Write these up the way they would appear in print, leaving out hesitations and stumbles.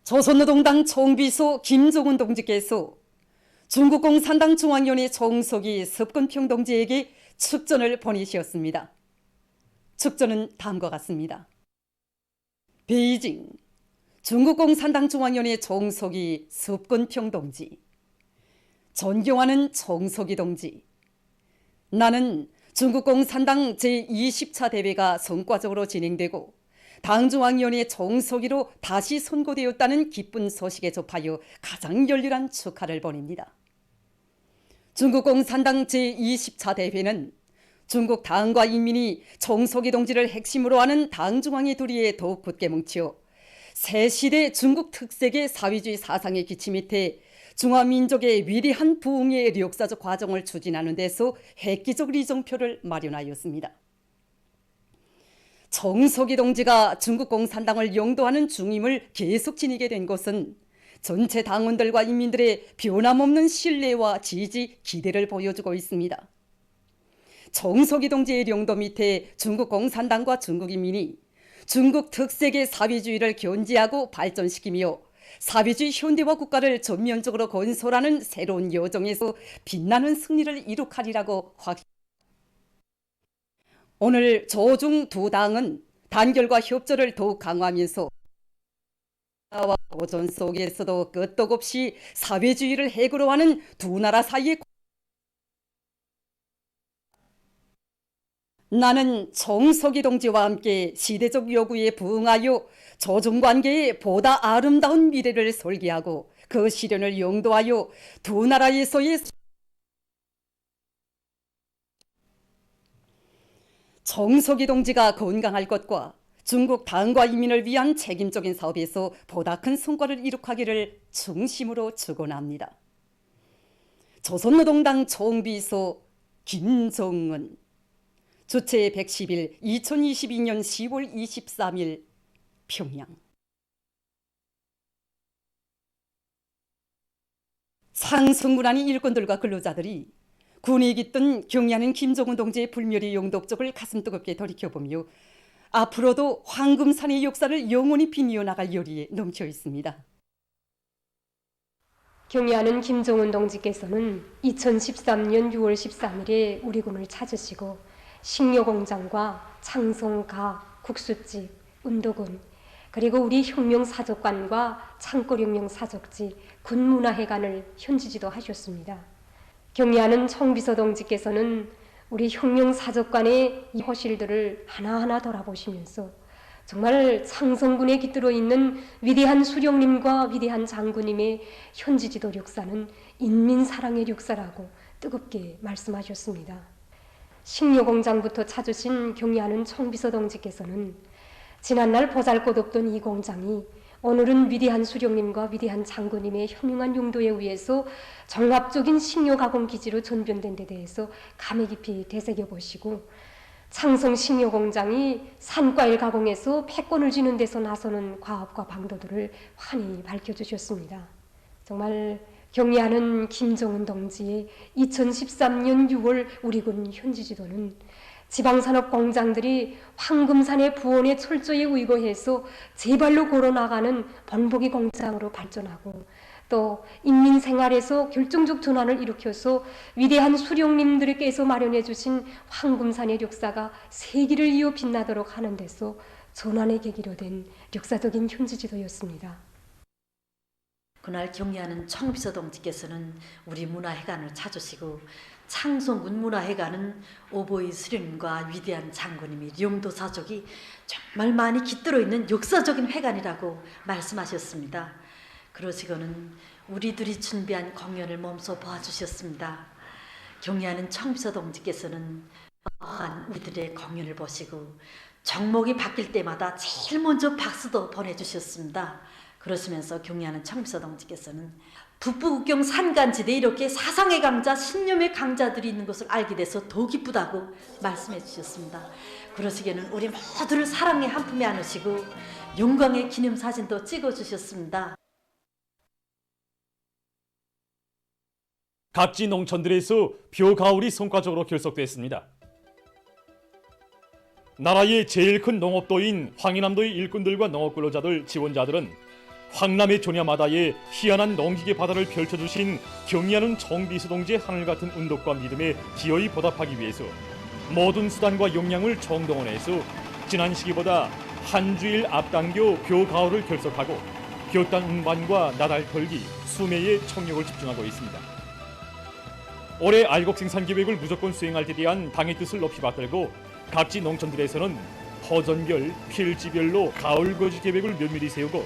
조선노동당 총비서 김종은 동지께서 중국 공산당 중앙위원회 총서기 섭건평 동지에게 축전을 보내셨습니다. 축전은 다음과 같습니다. 베이징 중국 공산당 중앙위원회 총서기 섭건평 동지, 존경하는 총서기 동지, 나는 중국 공산당 제20차 대회가 성과적으로 진행되고 당중앙위원회 총서기로 다시 선고되었다는 기쁜 소식에 접하여 가장 열렬한 축하를 보냅니다. 중국 공산당 제20차 대회는 중국 당과 인민이 총서기 동지를 핵심으로 하는 당중앙회 도리에 더욱 굳게 뭉쳐 새 시대 중국 특색의 사회주의 사상의 기치 밑에 중화민족의 위대한 부흥의 역사적 과정을 추진하는 데서 획기적 리정표를 마련하였습니다. 총서기 동지가 중국 공산당을 영도하는 중임을 계속 지니게 된 것은 전체 당원들과 인민들의 변함없는 신뢰와 지지, 기대를 보여주고 있습니다. 총서기 동지의 영도 밑에 중국 공산당과 중국 인민이 중국 특색의 사회주의를 견지하고 발전시키며 사회주의 현대화 국가를 전면적으로 건설하는 새로운 여정에서 빛나는 승리를 이룩하리라고 확신합니다. 오늘 조중 두 당은 단결과 협조를 더욱 강화하면서 도전 속에서도 끄떡없이 사회주의를 핵으로 하는 두 나라 사이의 나는 총서기 동지와 함께 시대적 요구에 부응하여 조중관계의 보다 아름다운 미래를 설계하고 그 실현을 영도하여 두 나라에서의 총서기 동지가 건강할 것과 중국 당과 인민을 위한 책임적인 사업에서 보다 큰 성과를 이룩하기를 중심으로 축원합니다. 조선노동당 총비서 김정은, 주체 110일 2022년 10월 23일 평양. 상승군하는 일꾼들과 근로자들이 군에 깃든 경애하는 김정은 동지의 불멸의 영독적을 가슴 뜨겁게 돌이켜보며 앞으로도 황금산의 역사를 영원히 빛내어 나갈 열의에 넘쳐 있습니다. 경애하는 김정은 동지께서는 2013년 6월 13일에 우리 군을 찾으시고 식료공장과 창성가, 국수집, 운동군, 그리고 우리 혁명사적관과 창고혁명사적지, 군문화회관을 현지지도 하셨습니다. 경애하는 총비서 동지께서는 우리 혁명사적관의 이 허실들을 하나하나 돌아보시면서 정말 창성군에 깃들어 있는 위대한 수령님과 위대한 장군님의 현지지도 역사는 인민사랑의 역사라고 뜨겁게 말씀하셨습니다. 식료공장부터 찾으신 경애하는 총비서 동지께서는 지난날 보잘것없던 이 공장이 오늘은 위대한 수령님과 위대한 장군님의 현명한 용도에 의해서 종합적인 식료가공기지로 전변된 데 대해서 감회 깊이 되새겨보시고 창성식료공장이 산과일 가공에서 패권을 쥐는 데서 나서는 과업과 방도들을 환히 밝혀주셨습니다. 정말 경애하는 김정은 동지의 2013년 6월 우리 군 현지지도는 지방산업 공장들이 황금산의 부원에 철저히 의거해서 제발로 걸어나가는 번복이 공장으로 발전하고 또 인민 생활에서 결정적 전환을 일으켜서 위대한 수령님들께서 마련해 주신 황금산의 역사가 세기를 이어 빛나도록 하는 데서 전환의 계기로 된 역사적인 현지지도였습니다. 그날 경애하는 총비서 동지께서는 우리 문화회관을 찾으시고 창성군 문화회관은 오보이 수령님과 위대한 장군님이 영도사족이 정말 많이 깃들어 있는 역사적인 회관이라고 말씀하셨습니다. 그러시고는 우리들이 준비한 공연을 몸소 보아주셨습니다. 경애하는 총비서 동지께서는 우리들의 공연을 보시고 정목이 바뀔 때마다 제일 먼저 박수도 보내주셨습니다. 그러시면서 경애하는 총비서 동지께서는 북부국경 산간지대에 이렇게 사상의 강자, 신념의 강자들이 있는 것을 알게 돼서 더 기쁘다고 말씀해 주셨습니다. 그러시기에는 우리 모두를 사랑의 한 품에 안으시고 영광의 기념사진도 찍어주셨습니다. 각지 농촌들에서 벼가을이 성과적으로 결속됐습니다. 나라의 제일 큰 농업도인 황해남도의 일꾼들과 농업근로자들, 지원자들은 황남의 조냐마다에 희한한 농기계 바다를 펼쳐주신 경의하는 정비수 동지의 하늘같은 운동과 믿음에 기어이 보답하기 위해서 모든 수단과 역량을 총동원해서 지난 시기보다 한 주일 앞당겨 벼가을을 결석하고 볕단 운반과 나달 털기, 수매에 총력을 집중하고 있습니다. 올해 알곡 생산 계획을 무조건 수행할 데 대한 당의 뜻을 높이 받들고 각지 농촌들에서는 허전별, 필지별로 가을 거지 계획을 면밀히 세우고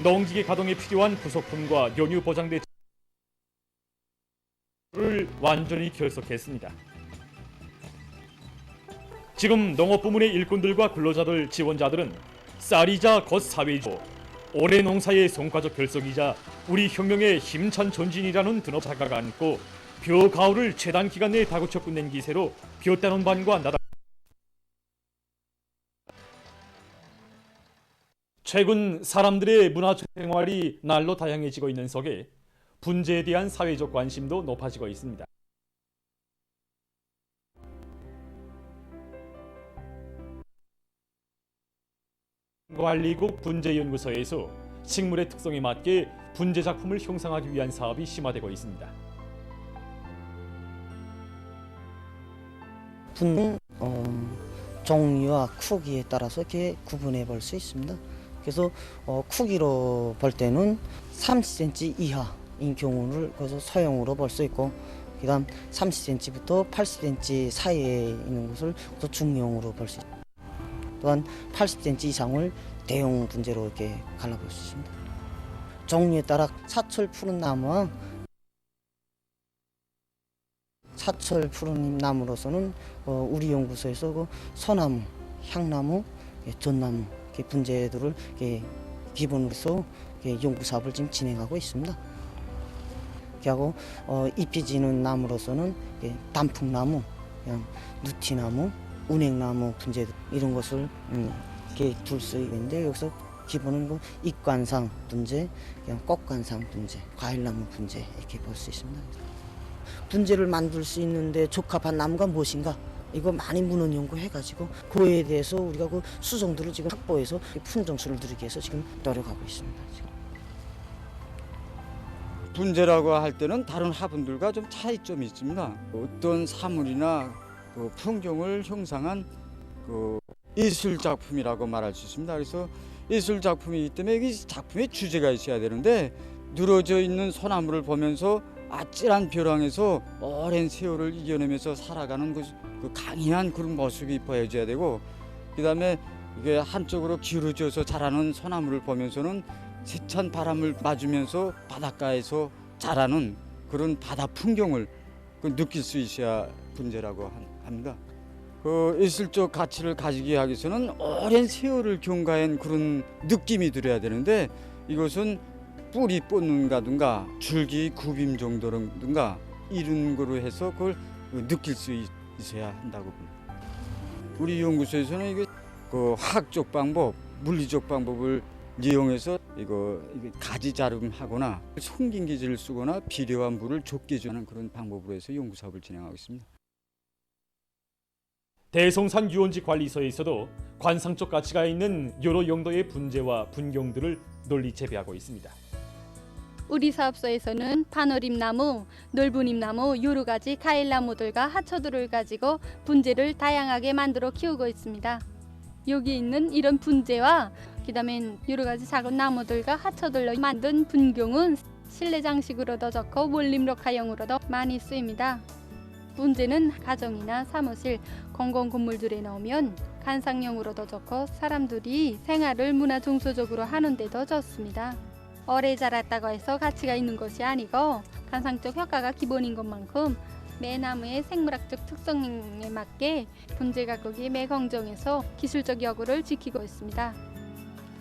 농기계 가동에 필요한 부속품과 연유 보장대 를 완전히 결석했습니다. 지금 농업 부문의 일꾼들과 근로자들, 지원자들은 쌀이자 곧 사회이고 올해 농사의 성과적 결석이자 우리 혁명의 힘찬 전진이라는 드높은 자가가 안고 벼 가을을 최단 기간 내에 다그쳐 끝낸 기세로 벼단 운반과 나달 최근 사람들의 문화 생활이 날로 다양해지고 있는 속에 분재에 대한 사회적 관심도 높아지고 있습니다. 관리국 분재연구소에서 식물의 특성에 맞게 분재 작품을 형성하기 위한 사업이 심화되고 있습니다. 분은 종류와 크기에 따라서 이렇게 구분해 볼 수 있습니다. 그래서 크기로 볼 때는 30cm 이하인 경우를 그래서 소형으로 볼 수 있고, 그다음 30cm부터 80cm 사이에 있는 것을 또 중형으로 볼 수 있습니다. 또한 80cm 이상을 대형 분재로 이렇게 갈라볼 수 있습니다. 종류에 따라 사철 푸른 나무와 사철 푸른 나무로서는 우리 연구소에서 그 소나무, 향나무, 전나무 이렇게 분재들을 이렇게 기본으로 해서 연구 사업을 지금 진행하고 있습니다. 하고 잎이 지는 나무로서는 단풍나무, 그냥 누티나무, 운행나무 분재 이런 것을 이렇게 둘 수 있는데, 여기서 기본은 뭐 잎관상 분재, 그냥 꽃관상 분재, 과일나무 분재 이렇게 볼 수 있습니다. 분재를 만들 수 있는데 적합한 나무가 무엇인가? 이거 많이 문헌 연구해가지고 그에 대해서 우리가 그 수정들을 지금 확보해서 품종수를 누리기 위해서 지금 노력하고 있습니다. 지금. 분재라고 할 때는 다른 화분들과 좀 차이점이 있습니다. 어떤 사물이나 그 풍경을 형상한 그 예술 작품이라고 말할 수 있습니다. 그래서 예술 작품이기 때문에 이 작품에 주제가 있어야 되는데, 늘어져 있는 소나무를 보면서 아찔한 벼랑에서 오랜 세월을 이겨내면서 살아가는 그 강인한 그런 모습이 보여져야 되고, 그다음에 이게 한쪽으로 기울어져서 자라는 소나무를 보면서는 세찬 바람을 맞으면서 바닷가에서 자라는 그런 바다 풍경을 느낄 수 있어야 분재라고 합니다. 그 예술적 가치를 가지기 위해서는 오랜 세월을 경과한 그런 느낌이 들어야 되는데, 이것은 뿌리 뻗는가든가 줄기 굽임 정도든가 이런 거로 해서 그걸 느낄 수 있어야 한다고 봅니다. 우리 연구소에서는 이게 그 화학적 방법, 물리적 방법을 이용해서 이거 가지 자름하거나 송긴기질을 쓰거나 비료와 물을 좁게 주는 그런 방법으로 해서 연구 사업을 진행하고 있습니다. 대송산 유원지 관리소에서도 관상적 가치가 있는 여러 용도의 분재와 분경들을 널리 재배하고 있습니다. 우리 사업소에서는 파너림나무, 넓은잎나무, 여러 가지 과일나무들과 하초들을 가지고 분재를 다양하게 만들어 키우고 있습니다. 여기 있는 이런 분재와 그다음에 여러 가지 작은 나무들과 하초들로 만든 분경은 실내 장식으로도 좋고 원림록화용으로도 많이 쓰입니다. 분재는 가정이나 사무실, 공공 건물들에 넣으면 관상용으로도 좋고 사람들이 생활을 문화정서적으로 하는 데도 좋습니다. 오래 자랐다고 해서 가치가 있는 것이 아니고 관상적 효과가 기본인 것만큼 매 나무의 생물학적 특성에 맞게 분재 가꾸기 매 공정에서 기술적 여부를 지키고 있습니다.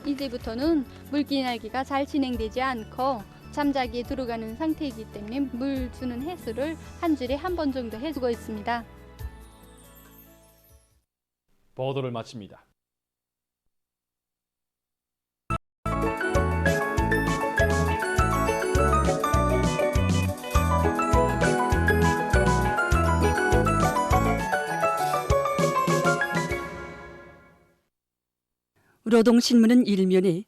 이제부터는 물기 날기가 잘 진행되지 않고 잠자기에 들어가는 상태이기 때문에 물 주는 횟수를 한 주일에 한 번 정도 해주고 있습니다. 보도를 마칩니다. 노동신문은 일면에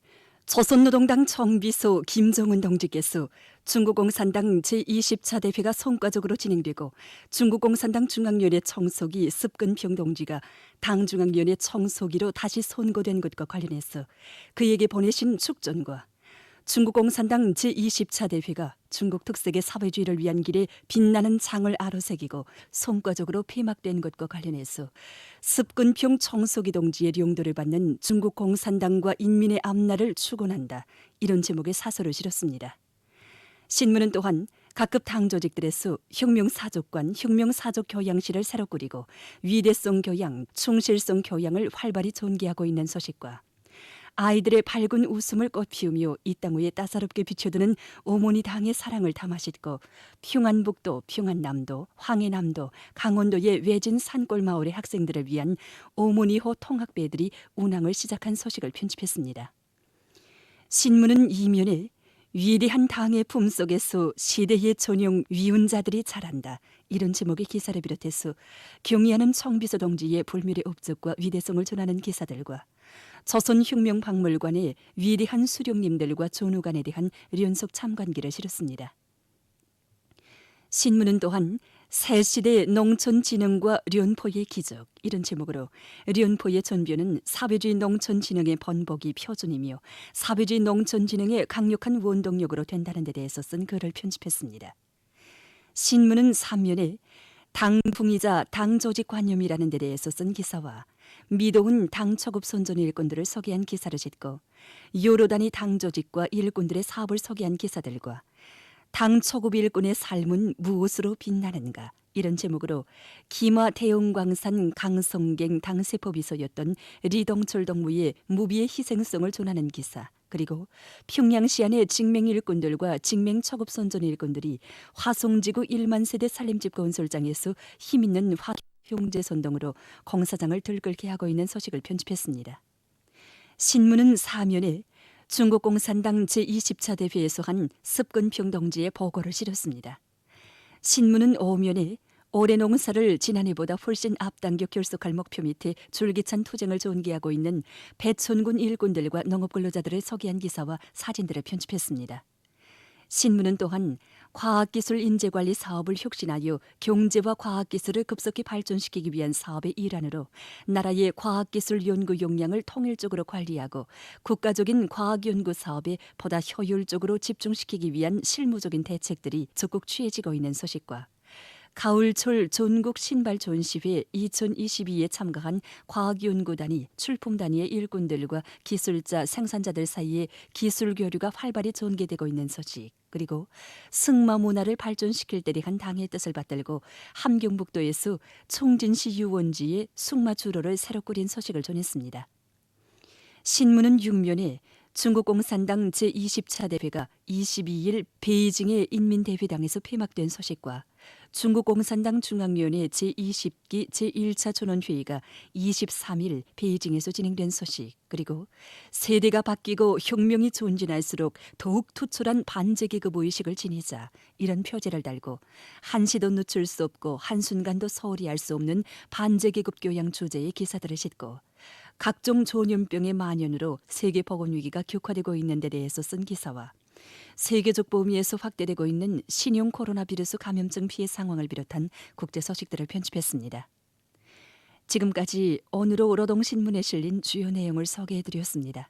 조선노동당 정비소 김정은 동지께서 중국공산당 제20차 대회가 성과적으로 진행되고 중국공산당 중앙위원회 청소기 습근평 동지가 당중앙위원회 청소기로 다시 선고된 것과 관련해서 그에게 보내신 축전과 중국공산당 제20차 대회가 중국 특색의 사회주의를 위한 길에 빛나는 장을 아로새기고 성과적으로 폐막된 것과 관련해서 습근평 청소기 동지의 용도를 받는 중국공산당과 인민의 앞날을 축원한다. 이런 제목의 사설을 실었습니다. 신문은 또한 각급 당 조직들에서 혁명사족관, 혁명사족 교양실을 새로 꾸리고 위대성 교양, 충실성 교양을 활발히 전개하고 있는 소식과 아이들의 밝은 웃음을 꽃피우며 이 땅 위에 따사롭게 비춰드는 어머니 당의 사랑을 담아 싣고 평안북도, 평안남도, 황해남도, 강원도의 외진 산골 마을의 학생들을 위한 어머니호 통학배들이 운항을 시작한 소식을 편집했습니다. 신문은 이면에 위대한 당의 품속에서 시대의 전용 위운자들이 자란다. 이런 제목의 기사를 비롯해서 경의하는 청비서 동지의 불멸의 업적과 위대성을 전하는 기사들과 조선혁명박물관의 위대한 수령님들과 전우관에 대한 연속 참관기를 실었습니다. 신문은 또한 새시대 농촌진흥과 련포의 기적 이런 제목으로 련포의 전변은 사회주의 농촌진흥의 번복이 표준이며 사회주의 농촌진흥의 강력한 원동력으로 된다는 데 대해서 쓴 글을 편집했습니다. 신문은 3면에 당풍이자 당조직관념이라는 데 대해서 쓴 기사와 미도훈 당초급 선전 일꾼들을 소개한 기사를 싣고 여러 단위 당조직과 일꾼들의 사업을 소개한 기사들과 당초급 일꾼의 삶은 무엇으로 빛나는가 이런 제목으로 기마 대웅광산 강성갱 당세포비서였던 리동철 동무의 무비의 희생성을 전하는 기사 그리고 평양시안의 직맹일꾼들과 직맹초급 선전 일꾼들이 화송지구 1만 세대 산림집 건설장에서 힘있는 형제선동으로 공사장을 들끓게 하고 있는 소식을 편집했습니다. 신문은 4면에 중국 공산당 제20차 대회에서 한 습근평 동지의 보고를 실었습니다. 신문은 5면에 올해 농사를 지난해보다 훨씬 앞당겨 결속할 목표 밑에 줄기찬 투쟁을 전개하고 있는 배천군 일꾼들과 농업근로자들을 소개한 기사와 사진들을 편집했습니다. 신문은 또한 과학기술 인재관리 사업을 혁신하여 경제와 과학기술을 급속히 발전시키기 위한 사업의 일환으로 나라의 과학기술 연구 역량을 통일적으로 관리하고 국가적인 과학연구 사업에 보다 효율적으로 집중시키기 위한 실무적인 대책들이 적극 취해지고 있는 소식과 가을철 전국 신발 전시회 2022에 참가한 과학연구단이 출품단위의 일꾼들과 기술자, 생산자들 사이에 기술 교류가 활발히 전개되고 있는 소식 그리고 승마 문화를 발전시킬 때 대한 당의 뜻을 받들고 함경북도에서 총진시 유원지에 승마 주로를 새로 꾸린 소식을 전했습니다. 신문은 6면에 중국 공산당 제20차 대회가 22일 베이징의 인민대회당에서 폐막된 소식과 중국 공산당 중앙위원회 제20기 제1차 전원회의가 23일 베이징에서 진행된 소식 그리고 세대가 바뀌고 혁명이 전진할수록 더욱 투철한 반제계급 의식을 지니자 이런 표제를 달고 한시도 늦출 수 없고 한순간도 소홀히 할 수 없는 반제계급 교양 주제의 기사들을 싣고 각종 전염병의 만연으로 세계 보건 위기가 격화되고 있는 데 대해서 쓴 기사와 세계적 범위에서 확대되고 있는 신형 코로나 바이러스 감염증 피해 상황을 비롯한 국제 소식들을 편집했습니다. 지금까지 오늘로 노동신문에 실린 주요 내용을 소개해드렸습니다.